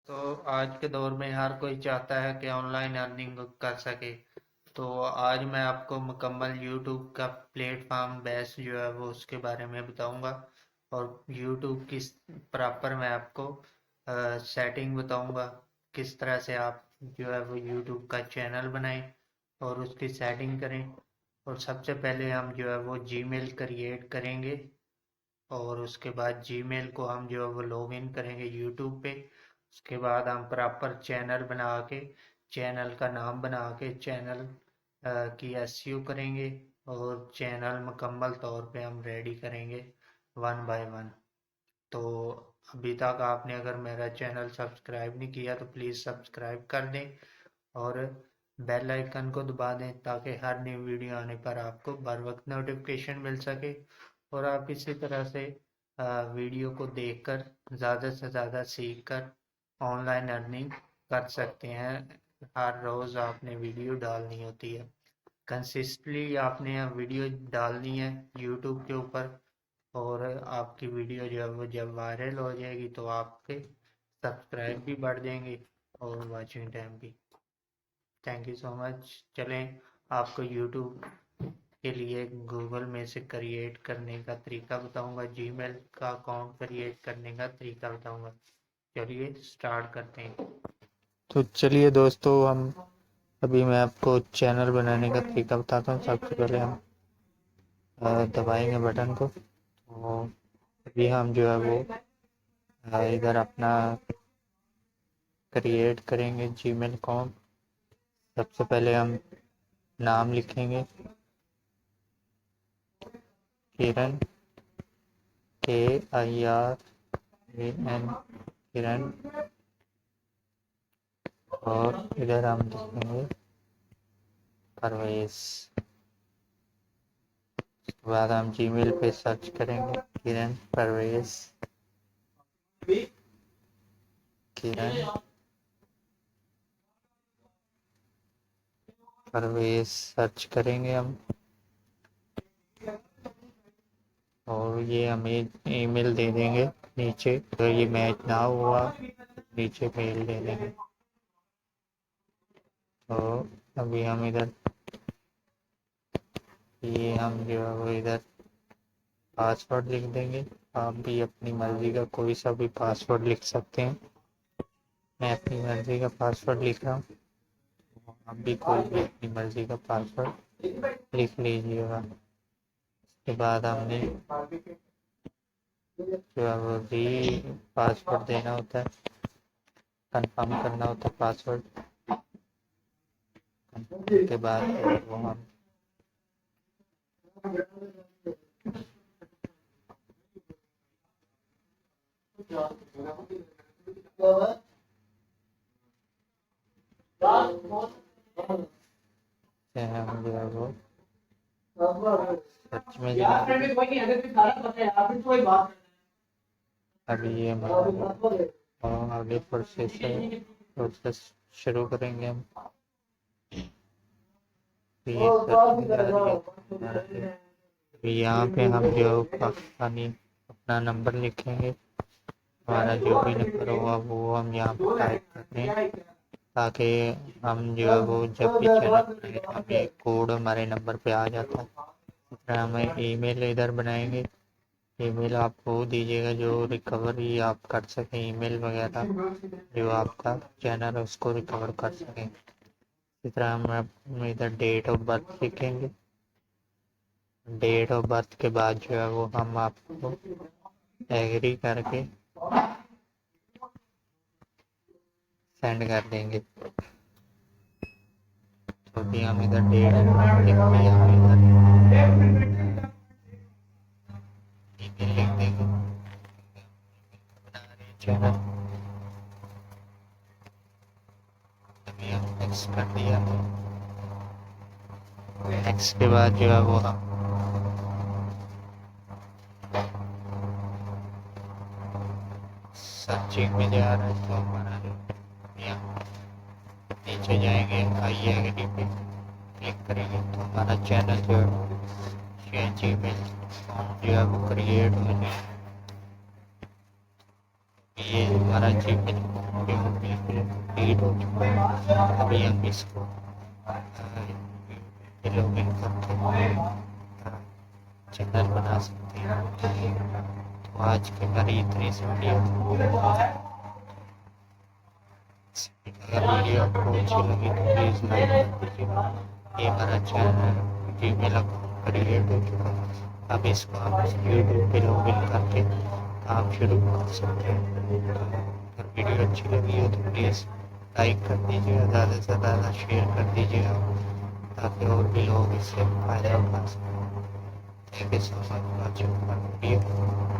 तो आज के दौर में हर कोई चाहता है कि ऑनलाइन अर्निंग कर सके। तो आज मैं आपको मुकम्मल यूट्यूब का प्लेटफॉर्म बेस जो है वो उसके बारे में बताऊंगा। और यूट्यूब किस प्रॉपर मैं आपको सेटिंग बताऊंगा, किस तरह से आप जो है वो यूट्यूब का चैनल बनाएं और उसकी सेटिंग करें। और सबसे पहले हम जो है वो जीमेल क्रिएट करेंगे और उसके बाद जीमेल को हम जो है वो लॉगिन करेंगे यूट्यूब पे। उसके बाद हम प्रॉपर चैनल बना के, चैनल का नाम बना के चैनल की एसईओ करेंगे और चैनल मुकम्मल तौर पे हम रेडी करेंगे वन बाय वन। तो अभी तक आपने अगर मेरा चैनल सब्सक्राइब नहीं किया तो प्लीज़ सब्सक्राइब कर दें और बेल आइकन को दबा दें ताकि हर न्यू वीडियो आने पर आपको बर वक्त नोटिफिकेशन मिल सके। और आप इसी तरह से वीडियो को देखकर ज़्यादा से ज़्यादा सीखकर ऑनलाइन अर्निंग कर सकते हैं। हर रोज़ आपने वीडियो डालनी होती है, कंसिस्टली आपने वीडियो डालनी है यूट्यूब के ऊपर। और आपकी वीडियो जो है वो जब वायरल हो जाएगी तो आपके सब्सक्राइब भी बढ़ जाएंगे और वॉचिंग टाइम भी। Thank you so much. चलें आपको यूट्यूब के लिए गूगल में से क्रिएट करने का तरीका बताऊंगा, जीमेल का अकाउंट क्रिएट करने का तरीका बताऊंगा। चलिए स्टार्ट करते हैं। तो चलिए दोस्तों, हम अभी मैं आपको चैनल बनाने का तरीका बताता हूँ। सबसे पहले हम दबाएंगे बटन को। तो अभी हम जो है वो इधर अपना क्रिएट करेंगे जीमेल अकाउंट। सबसे पहले हम नाम लिखेंगे किरण, KIRAN, किरण। और इधर हम लिखेंगे परवेश। उसके बाद हम जीमेल पे सर्च करेंगे किरण परवेश, किरण परवेश सर्च करेंगे हम। और ये हमें ईमेल दे देंगे नीचे, तो ये मैच ना हुआ नीचे मेल दे देंगे। तो अभी हम इधर ये हम जो है वो इधर पासवर्ड लिख देंगे। आप भी अपनी मर्जी का कोई सा भी पासवर्ड लिख सकते हैं। मैं अपनी मर्जी का पासवर्ड लिख रहा हूँ, आप भी कोई भी अपनी मर्जी का पासवर्ड लिख लीजिएगा। उसके बाद हमने जो है वो भी पासवर्ड देना होता है, कंफर्म करना होता है पासवर्ड। कंफर्म के बाद वो हम हम जो है वो सर्च में अभी ये आगे प्रोसेस शुरू करेंगे हम। ये यहाँ पे हम जो पाकिस्तानी अपना नंबर लिखेंगे, हमारा जो भी नंबर होगा वो हम यहाँ पे टाइप करते हैं ताकि हम जो है वो जब भी चैनल बनाए तो हमें कोड हमारे नंबर पे आ जाता है। इस तरह हमें ईमेल इधर बनाएंगे। ईमेल आप वो दीजिएगा जो रिकवरी आप कर सकें, ईमेल वगैरह जो आपका चैनल है उसको रिकवर कर सकें। इस तरह हम इधर डेट ऑफ बर्थ लिखेंगे। डेट ऑफ बर्थ के बाद जो है वो हम आपको एग्री करके सेंड कर देंगे। तो भी हम इधर डेट ऑफ बर्थ लिख दिया, हम इधर ईमेल लिख देंगे, बना रहे चैनल। अभी हम नेक्स्ट कर दिया। नेक्स्ट के बाद जो है वो हम सर्चिंग में जा रहे हैं तो हमारा यहाँ नीचे जाएंगे, आइए आगे पे क्लिक करेंगे तो हमारा चैनल जो है जीमेल जो है वो क्रिएट हो जाए। ये हमारा जीमेल बिल्कुल कंप्लीट हो चुका है। अभी हम इसको लॉगिन करके चैनल बना सकते हैं। तो आज की हमारी इतनी सी वीडियो। अगर वीडियो आपको अच्छी लगी तो प्लीज़ लाइक कर दीजिएगा। ये हमारा चैनल जीमेल अकाउंट क्रिएट हो चुका है। अब इसको आप यूट्यूब पे लॉगिन करके काम शुरू कर सकते हैं। अगर वीडियो अच्छी लगी हो तो प्लीज़ लाइक कर दीजिएगा, ज़्यादा से ज़्यादा शेयर कर दीजिएगा ताकि और भी लोग इससे फ़ायदा उठा सकें। Thank you so much for watching my video.